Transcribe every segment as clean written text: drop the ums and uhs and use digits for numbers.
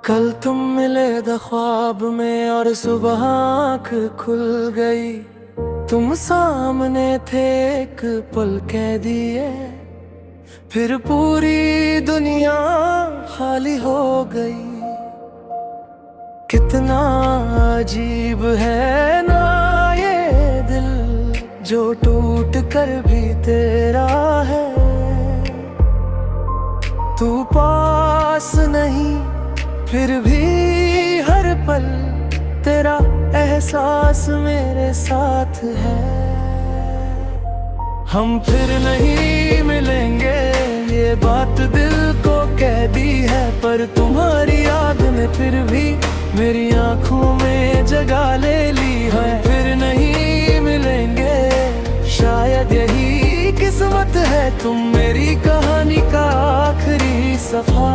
कल तुम मिले द ख्वाब में और सुबह आँख खुल गई। तुम सामने थे एक पल कह दिए, फिर पूरी दुनिया खाली हो गई। कितना अजीब है ना ये दिल, जो टूट कर भी तेरा है। तू पास नहीं फिर भी हर पल तेरा एहसास मेरे साथ है। हम फिर नहीं मिलेंगे ये बात दिल को कह दी है, पर तुम्हारी याद ने फिर भी मेरी आंखों में जगह ले ली है। फिर नहीं मिलेंगे शायद यही किस्मत है, तुम मेरी कहानी का आखिरी सफा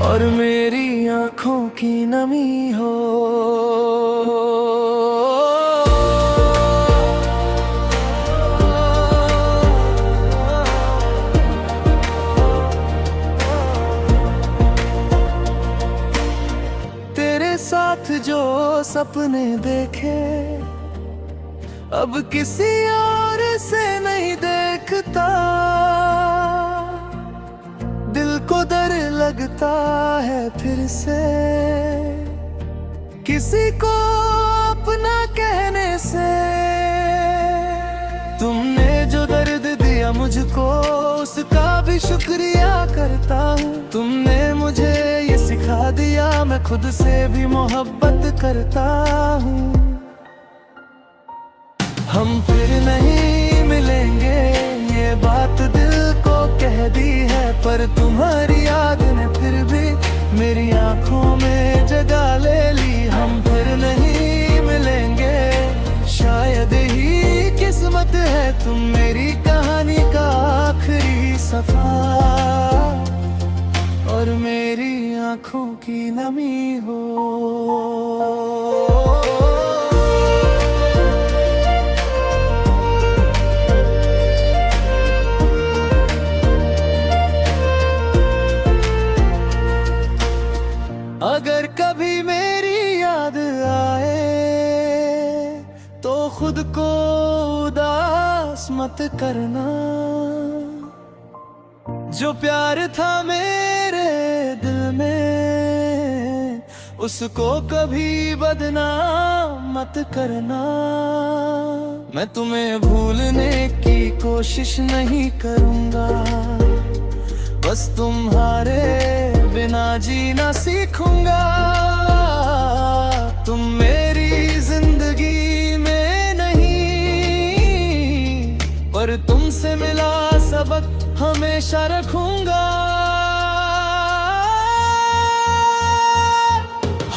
और मेरी आंखों की नमी हो। तेरे साथ जो सपने देखे अब किसी और से नहीं देखता। दिल को डर लगता है फिर से किसी को अपना कहने से। तुमने जो दर्द दिया मुझको उसका भी शुक्रिया करता हूँ। तुमने मुझे ये सिखा दिया मैं खुद से भी मोहब्बत करता हूँ। हम फिर नहीं मिलेंगे ये बात दिल को कह दी है, पर तुम्हारी याद ने फिर भी मेरी आंखों में जगह ले ली। हम फिर नहीं मिलेंगे शायद ही किस्मत है, तुम मेरी कहानी का आखिरी सफा और मेरी आंखों की नमी हो। अगर कभी मेरी याद आए तो खुद को उदास मत करना। जो प्यार था मेरे दिल में उसको कभी बदनाम मत करना। मैं तुम्हें भूलने की कोशिश नहीं करूँगा, बस तुम्हारे बिना जीना सीखूंगा। तुम मेरी जिंदगी में नहीं, पर तुमसे मिला सबक हमेशा रखूंगा।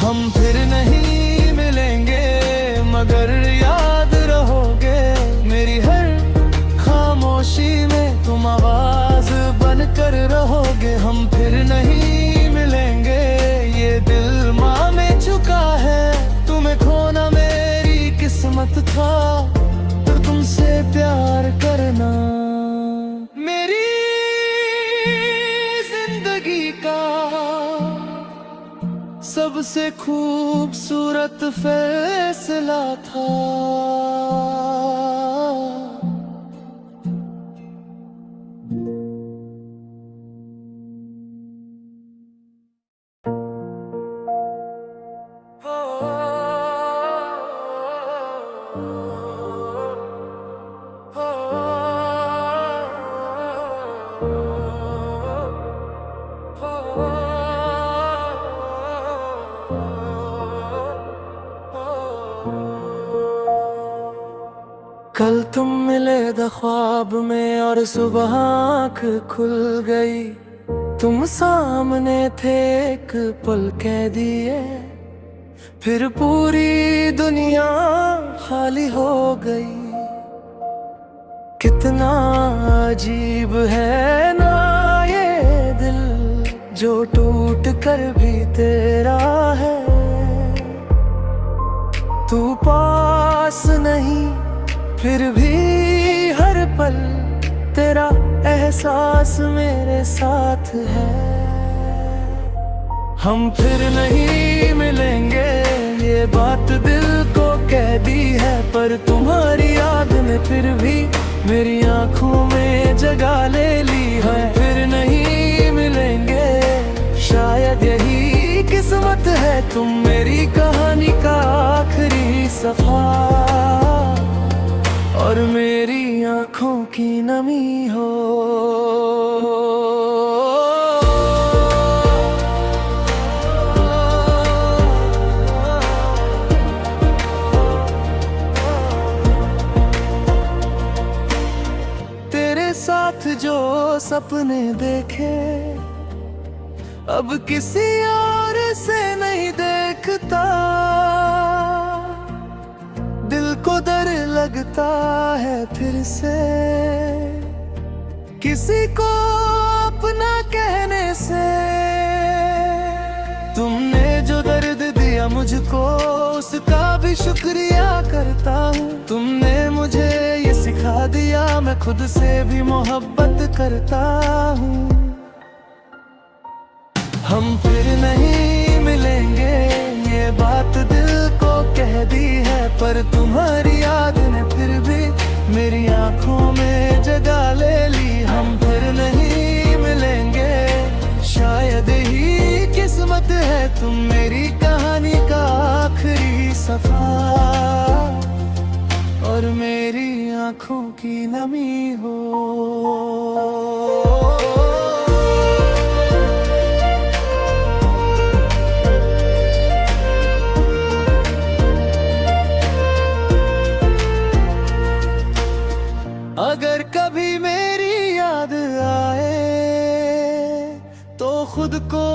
हम फिर नहीं मिलेंगे मगर याद रहोगे मेरी हर खामोशी में, तुम आवाज बनकर रहोगे। हम फिर नहीं मिलेंगे ये दिल माँ में चुका है, तुम्हें खोना मेरी किस्मत था तो तुमसे प्यार करना मेरी जिंदगी का सबसे खूबसूरत फैसला था। कल तुम मिले द ख्वाब में और सुबह आँख खुल गई। तुम सामने थे एक पल कह दिए, फिर पूरी दुनिया खाली हो गई। कितना अजीब है ना ये दिल, जो टूट कर भी तेरा है। तू पास नहीं फिर भी हर पल तेरा एहसास मेरे साथ है। हम फिर नहीं मिलेंगे ये बात दिल को कह दी है, पर तुम्हारी याद ने फिर भी मेरी आंखों में जगह ले ली है। फिर नहीं मिलेंगे, शायद यही किस्मत है, तुम मेरी कहानी का आखिरी सफा और मेरी आंखों की नमी हो। तेरे साथ जो सपने देखे अब किसी और से नहीं देखता, दिल को डर लगता है फिर से किसी को अपना कहने से। तुमने जो दर्द दिया मुझको उसका भी शुक्रिया करता हूँ। तुमने मुझे ये सिखा दिया मैं खुद से भी मोहब्बत करता हूँ। हम फिर नहीं मिलेंगे ये बात दिल को कह दी है, पर तुम्हारी याद ने फिर भी मेरी आंखों में जगह ले ली। हम फिर नहीं मिलेंगे, शायद ही किस्मत है, तुम मेरी कहानी का आखिरी सफा और मेरी आंखों की नमी हो। अगर कभी मेरी याद आए तो खुद को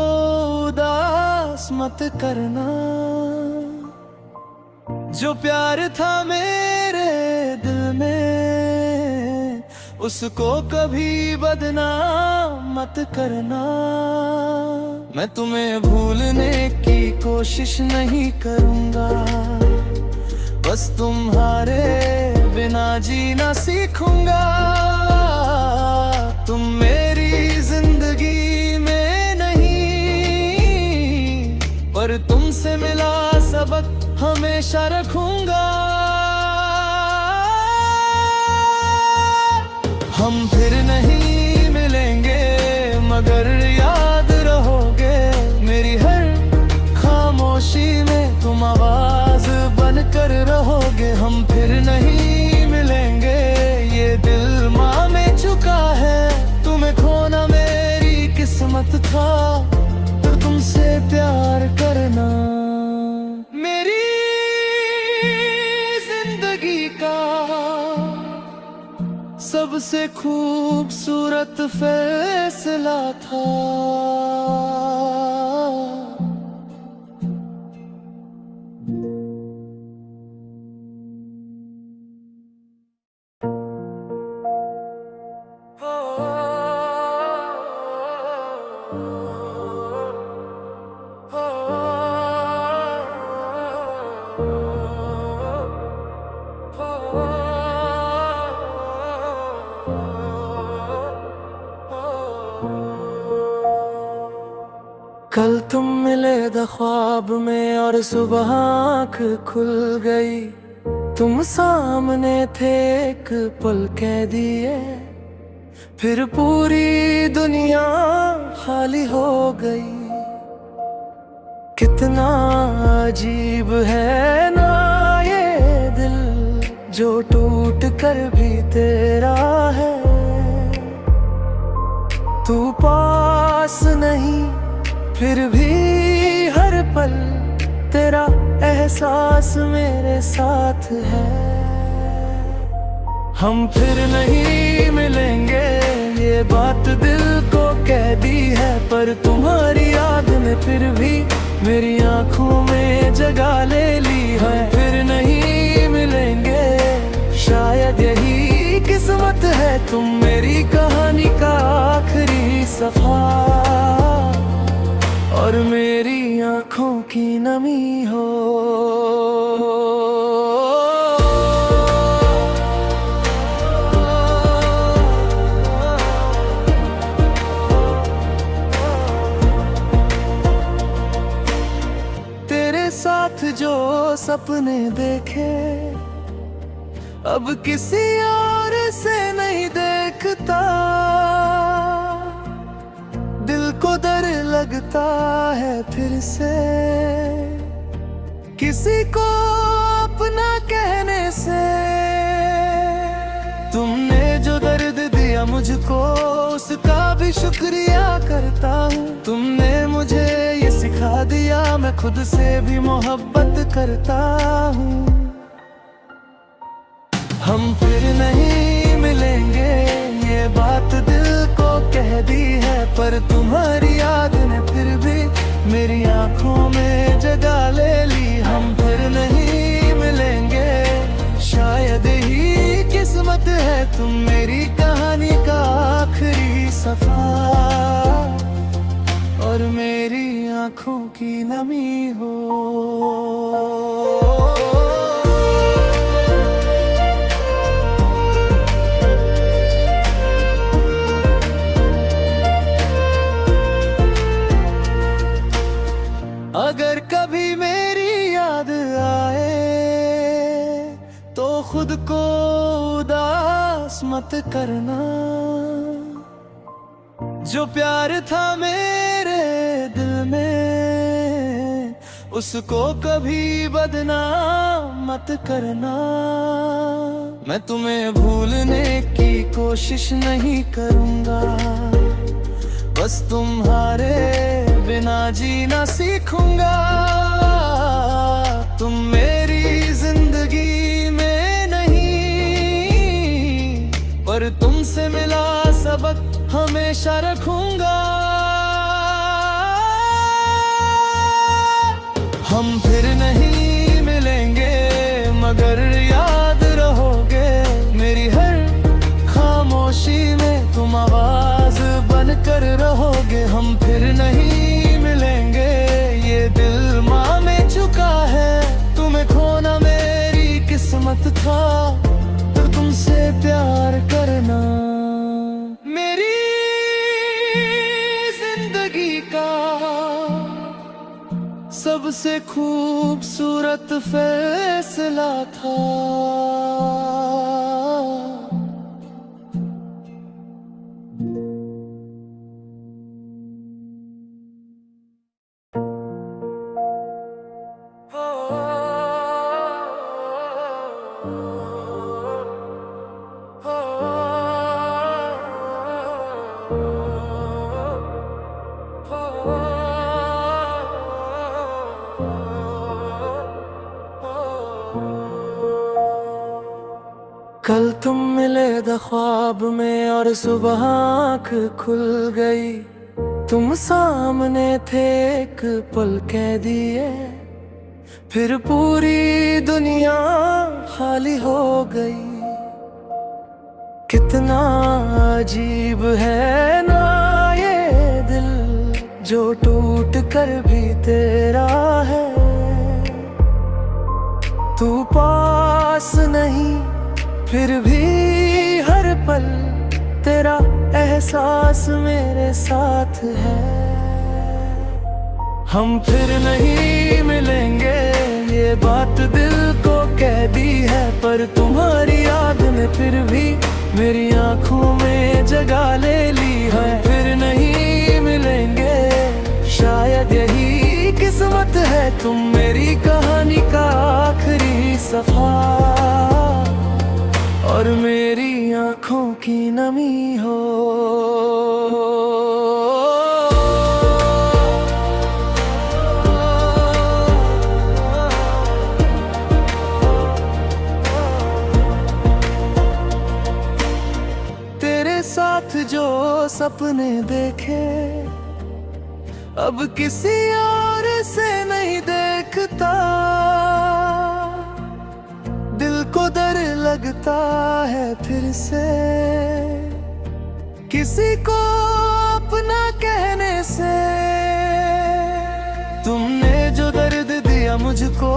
उदास मत करना। जो प्यार था मेरे दिल में उसको कभी बदनाम मत करना। मैं तुम्हें भूलने की कोशिश नहीं करूँगा, बस तुम्हारे बिना जीना सीखूंगा। तुम मेरी जिंदगी में नहीं, पर तुमसे मिला सबक हमेशा रखूंगा। हम फिर नहीं मिलेंगे मगर याद रहोगे मेरी हर खामोशी में, तुम आवाज बनकर रहोगे। हम फिर नहीं मिलेंगे ये दिल माँ में चुका है, तुम्हें खोना मेरी किस्मत था, तो तुमसे प्यार करना मेरी जिंदगी का सबसे खूबसूरत फैसला था। कल तुम मिले द ख्वाब में और सुबह आँख खुल गई, तुम सामने थे एक पल कह दिए, फिर पूरी दुनिया खाली हो गई। कितना अजीब है ना ये दिल जो टूट कर भी तेरा है। तू पास नहीं फिर भी हर पल तेरा एहसास मेरे साथ है। हम फिर नहीं मिलेंगे ये बात दिल को कह दी है, पर तुम्हारी याद ने फिर भी मेरी आंखों में जगह ले ली है। फिर नहीं मिलेंगे, शायद यही किस्मत है, तुम मेरी कहानी का आखिरी सफा और मेरी आंखों की नमी हो। सपने देखे, अब किसी और से नहीं देखता। दिल को डर लगता है फिर से किसी को अपना कहने से। तुमने जो दर्द दिया मुझको उसका भी शुक्रिया करता हूँ। तुमने मुझे ये सिखा दिया मैं खुद से भी मोहब्बत करता हूँ। हम फिर नहीं मिलेंगे ये बात दिल को कह दी है, पर तुम्हारी याद ने फिर भी मेरी आंखों में जगह ले ली। हम फिर नहीं मिलेंगे, शायद ही किस्मत है तुम मेरी कहानी का आखिरी सफर और मेरी आंखों की नमी हो। अगर कभी मेरी याद आए तो खुद को उदास मत करना। जो प्यार था मेरे दिल में उसको कभी बदनाम मत करना। मैं तुम्हें भूलने की कोशिश नहीं करूँगा, बस तुम्हारे बिना जीना सीखूंगा। तुम मेरी जिंदगी में नहीं, पर तुमसे मिला सबक हमेशा रखूंगा। हम फिर नहीं मिलेंगे मगर याद रहोगे मेरी हर खामोशी में, तुम आवाज बनकर रहोगे। हम फिर नहीं मिलेंगे ये दिल माँ में चुका है, तुम्हें खोना मेरी किस्मत था तो तुमसे प्यार करना मेरी जिंदगी का सबसे खूबसूरत फैसला था। कल तुम मिले द ख्वाब में और सुबह आँख खुल गई। तुम सामने थे एक पल कह दिए, फिर पूरी दुनिया खाली हो गई। कितना अजीब है ना ये दिल जो टूट कर भी तेरा है। तू पास नहीं फिर भी हर पल तेरा एहसास मेरे साथ है। हम फिर नहीं मिलेंगे ये बात दिल को कह दी है, पर तुम्हारी याद ने फिर भी मेरी आंखों में जगह ले ली है। फिर नहीं मिलेंगे, शायद यही किस्मत है तुम मेरी कहानी का आखिरी सफर और मेरी आंखों की नमी हो। तेरे साथ जो सपने देखे अब किसी और से नहीं देखता। दिल को डर लगता है फिर से किसी को अपना कहने से। तुमने जो दर्द दिया मुझको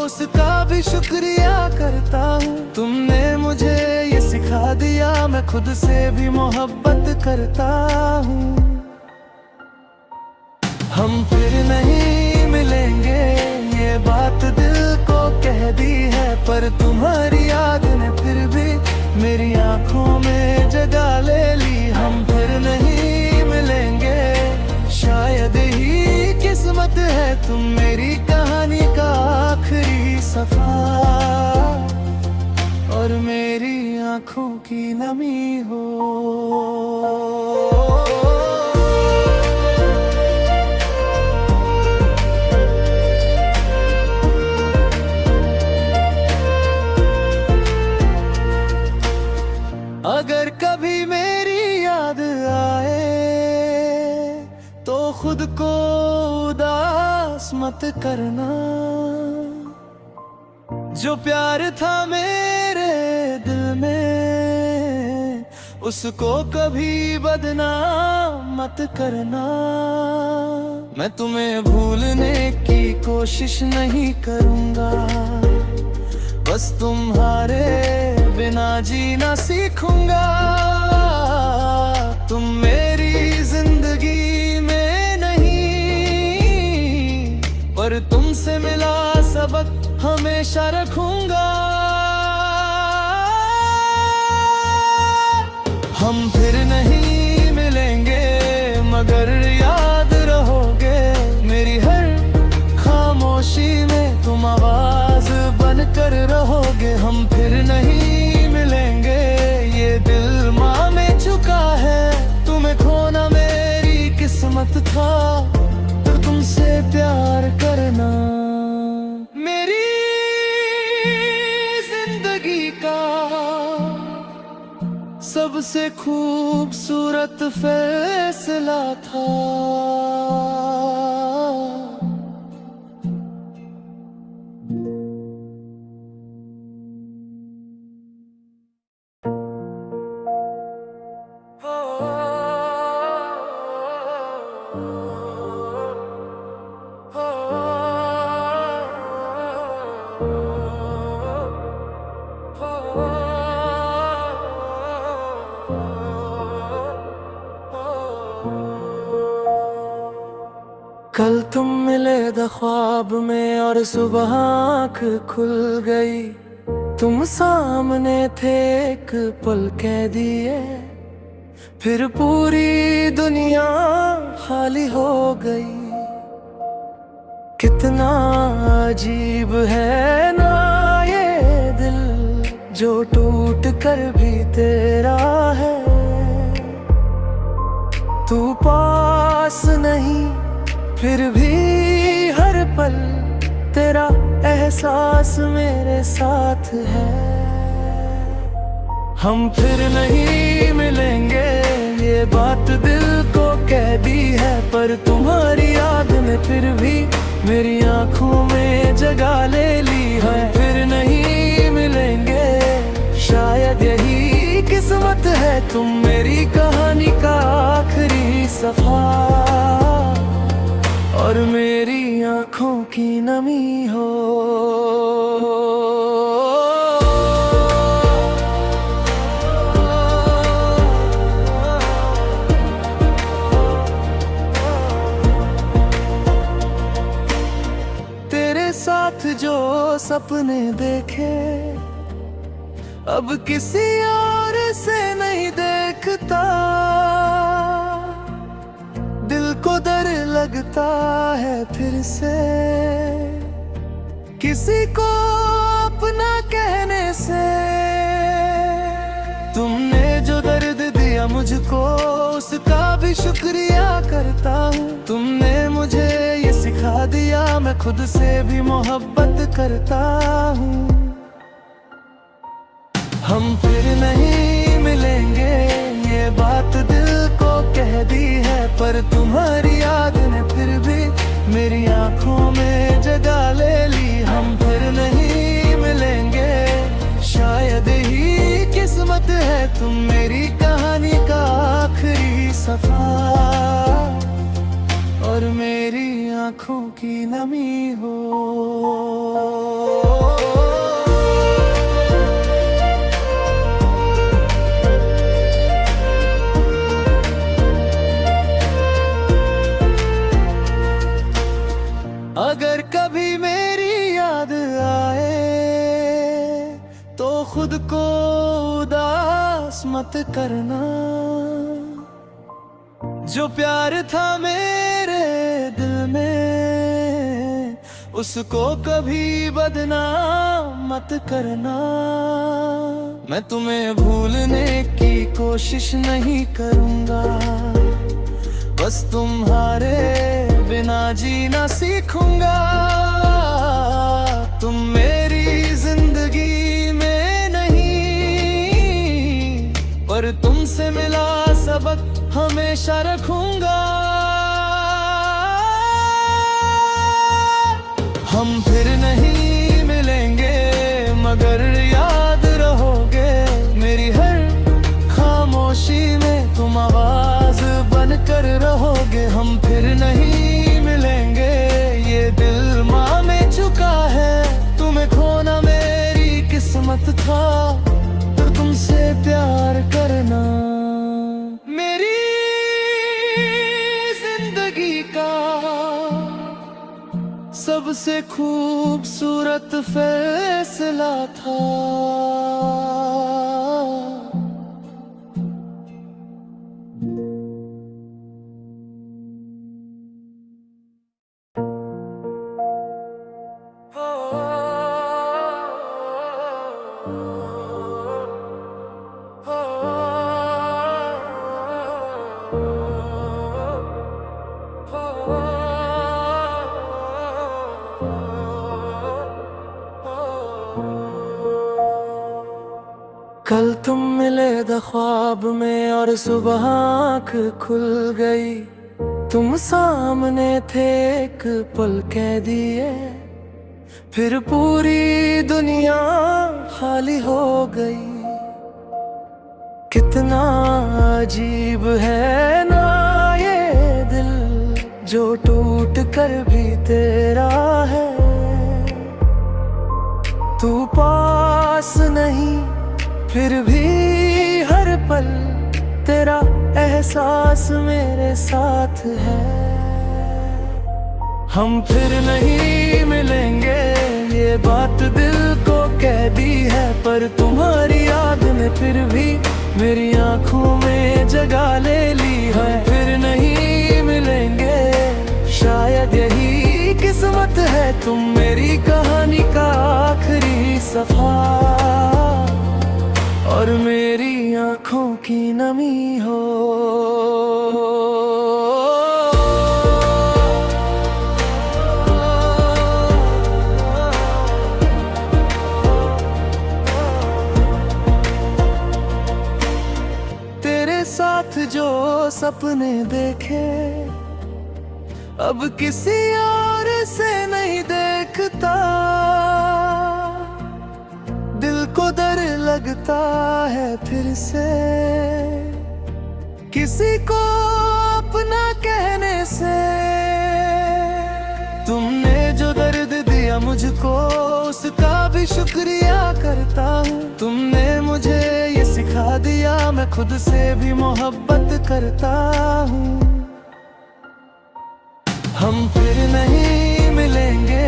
उसका भी शुक्रिया करता हूँ। तुमने मुझे ये सिखा दिया मैं खुद से भी मोहब्बत करता हूँ। हम फिर नहीं मिलेंगे ये बात दिल को कह दी है, पर तुम्हारी याद ने फिर भी मेरी आंखों में जगह ले ली। हम फिर नहीं मिलेंगे, शायद ही किस्मत है तुम मेरी कहानी का आखिरी सफा, और मेरी आंखों की नमी हो। अगर कभी मेरी याद आए तो खुद को उदास मत करना, जो प्यार था मेरे दिल में उसको कभी बदनाम मत करना। मैं तुम्हें भूलने की कोशिश नहीं करूंगा, बस तुम्हारे बिना जीना सीखूंगा। तुम मेरी जिंदगी में नहीं, पर तुमसे मिला सबक हमेशा रखूंगा। हम फिर नहीं मिलेंगे, मगर याद रहोगे मेरी हर खामोशी में, तुम आवाज बनकर रहोगे। हम फिर नहीं मिलेंगे, ये दिल माने चुका है, तुम्हें खोना मेरी किस्मत था, तो तुमसे प्यार करना मेरी जिंदगी का सबसे खूबसूरत फैसला था। कल तुम मिले द ख्वाब में और सुबह आँख खुल गई, तुम सामने थे एक पल कह दिए, फिर पूरी दुनिया खाली हो गई। कितना अजीब है ना ये दिल, जो टूट कर भी तेरा है। तू पास नहीं फिर भी हर पल तेरा एहसास मेरे साथ है। हम फिर नहीं मिलेंगे, ये बात दिल को कह दी है, पर तुम्हारी याद ने फिर भी मेरी आंखों में जगह ले ली है। फिर नहीं मिलेंगे, शायद यही किस्मत है, तुम मेरी कहानी का आखिरी सफा, और मेरी आंखों की नमी हो। तेरे साथ जो सपने देखे अब किसी और से नहीं देखता, दिल को डर लगता है फिर से किसी को अपना कहने से। तुमने जो दर्द दिया मुझको उसका भी शुक्रिया करता हूँ। तुमने मुझे ये सिखा दिया मैं खुद से भी मोहब्बत करता हूँ। हम फिर नहीं मिलेंगे, ये बात दिल को कह दी है, पर तुम्हारी याद ने फिर भी मेरी आंखों में जगह ले ली। हम फिर नहीं मिलेंगे, शायद ही किस्मत है, तुम मेरी कहानी का आखिरी सफा, और मेरी आंखों की नमी हो। अगर कभी मेरी याद आए मत करना। जो प्यार था मेरे दिल में उसको कभी बदनाम मत करना। मैं तुम्हें भूलने की कोशिश नहीं करूंगा, बस तुम्हारे बिना जीना सीखूंगा। तुम मेरी जिंदगी में नहीं, पर तुमसे मिला सबक हमेशा रखूंगा। हम फिर नहीं मिलेंगे मगर याद रहोगे मेरी हर खामोशी में, तुम आवाज बनकर रहोगे। हम फिर नहीं मिलेंगे ये दिल माँ में चुका है, तुम्हें खोना मेरी किस्मत था, तो तुमसे प्यार करना मेरी जिंदगी का सबसे खूबसूरत फैसला था। कल तुम मिले द ख्वाब में और सुबह आँख खुल गई, तुम सामने थे एक पल कह दिए, फिर पूरी दुनिया खाली हो गई। कितना अजीब है ना ये दिल जो टूट कर भी तेरा है। तू पास नहीं फिर भी हर पल तेरा एहसास मेरे साथ है। हम फिर नहीं मिलेंगे ये बात दिल को कह दी है, पर तुम्हारी याद ने फिर भी मेरी आंखों में जगह ले ली है। फिर नहीं मिलेंगे शायद यही किस्मत है, तुम मेरी कहानी का आखिरी सफा और मेरी आंखों की नमी हो। तेरे साथ जो सपने देखे अब किसी और से नहीं देखता, दिल को डर लगता है फिर से किसी को अपना कहने से। तुमने जो दर्द दिया मुझको उसका भी शुक्रिया करता हूँ। तुमने मुझे ये सिखा दिया मैं खुद से भी मोहब्बत करता हूँ। हम फिर नहीं मिलेंगे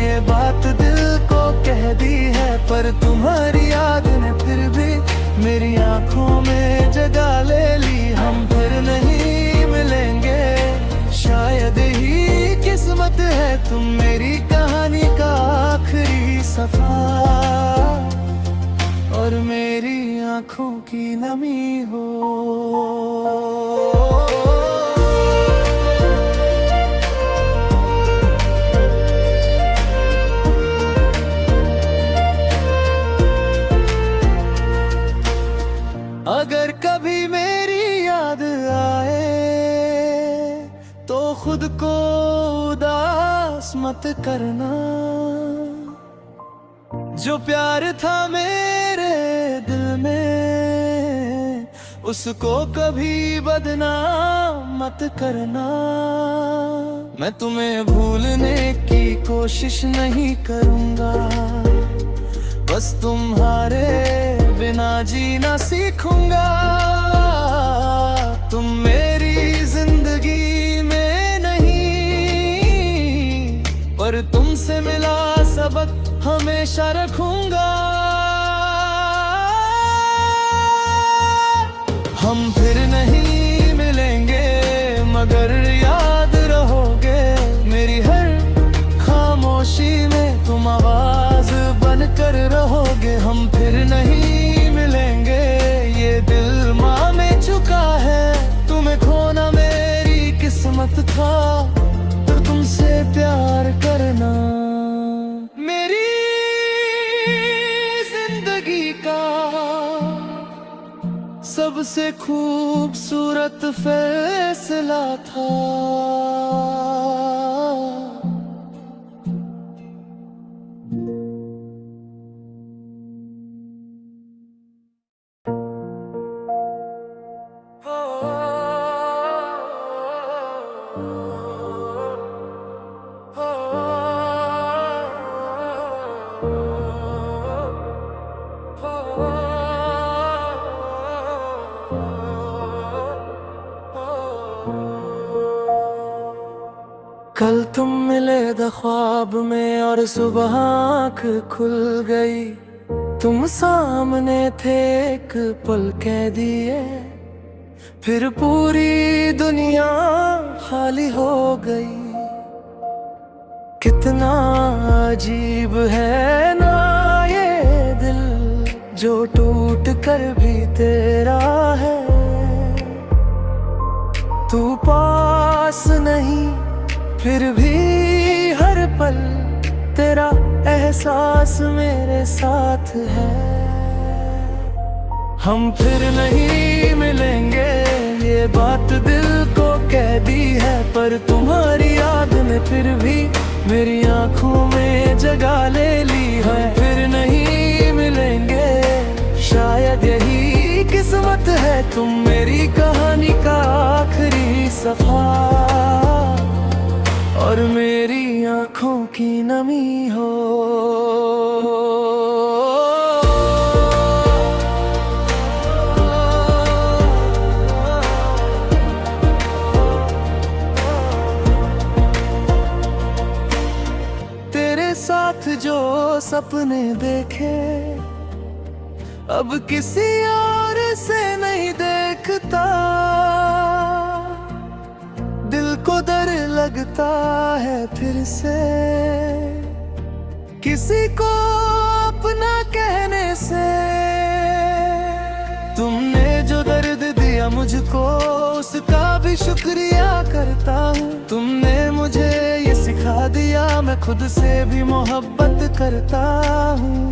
ये बात दिल को कह दी है, पर तुम्हारी याद ने फिर भी मेरी आंखों में जगह ले ली। हम फिर नहीं मिलेंगे शायद ही किस्मत है, तुम मेरी कहानी का आखिरी सफा और मेरी आंखों की नमी हो। अगर कभी मेरी याद आए तो खुद को उदास मत करना। जो प्यार था मेरे दिल में उसको कभी बदनाम मत करना। मैं तुम्हें भूलने की कोशिश नहीं करूंगा, बस तुम्हारे बिना जीना सीखूंगा। तुम मेरी जिंदगी में नहीं, पर तुमसे मिला सबक हमेशा रखूंगा। हम फिर नहीं मिलेंगे मगर याद रहोगे मेरी हर खामोशी में, तुम आवाज बनकर रहोगे। हम फिर नहीं मिलेंगे ये दिल माँ में चुका है, तुम्हें खोना मेरी किस्मत था, तो तुमसे प्यार करना मेरी जिंदगी का सबसे खूबसूरत फैसला था। कल तुम मिले द ख्वाब में और सुबह आँख खुल गई, तुम सामने थे एक पल कह दिए, फिर पूरी दुनिया खाली हो गई। कितना अजीब है ना ये दिल जो टूट कर भी तेरा है, तू पास नहीं फिर भी हर पल तेरा एहसास मेरे साथ है। हम फिर नहीं मिलेंगे ये बात दिल को कह दी है, पर तुम्हारी याद ने फिर भी मेरी आंखों में जगह ले ली है। फिर नहीं मिलेंगे शायद यही किस्मत है, तुम मेरी कहानी का आखिरी सफा और मेरी आँखों की नमी हो। तेरे साथ जो सपने देखे अब किसी और से नहीं देखता, दिल को डर लगता है फिर से किसी को अपना कहने से। तुमने जो दर्द दिया मुझको उसका भी शुक्रिया करता हूँ, तुमने मुझे ये सिखा दिया मैं खुद से भी मोहब्बत करता हूँ।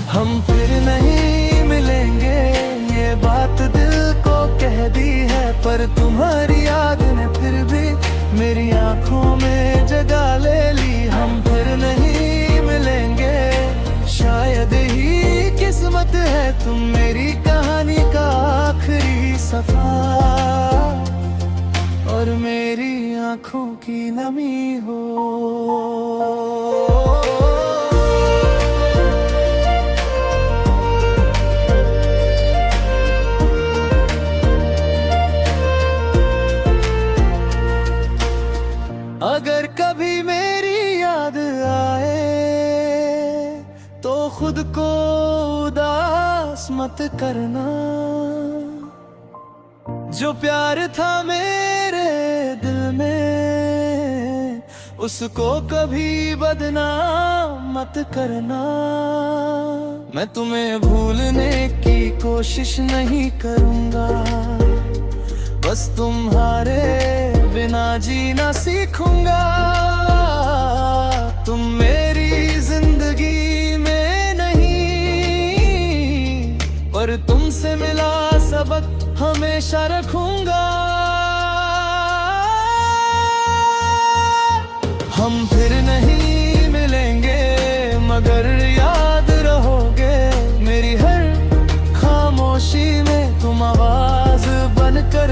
हम फिर नहीं मिलेंगे ये बात दिल को कह दी है, पर तुम्हारी याद ने फिर भी मेरी आंखों में जगह ले ली। हम फिर नहीं मिलेंगे शायद ही किस्मत है, तुम मेरी कहानी का आखिरी सफा और मेरी आंखों की नमी हो। अगर कभी मेरी याद आए तो खुद को उदास मत करना, जो प्यार था मेरे दिल में उसको कभी बदनाम मत करना। मैं तुम्हें भूलने की कोशिश नहीं करूँगा, बस तुम्हारे बिना जीना सीखूंगा। तुम मेरी जिंदगी में नहीं पर तुमसे मिला सबक हमेशा रखूंगा। हम फिर नहीं मिलेंगे मगर याद रहोगे मेरी हर खामोशी में, तुम आवाज बनकर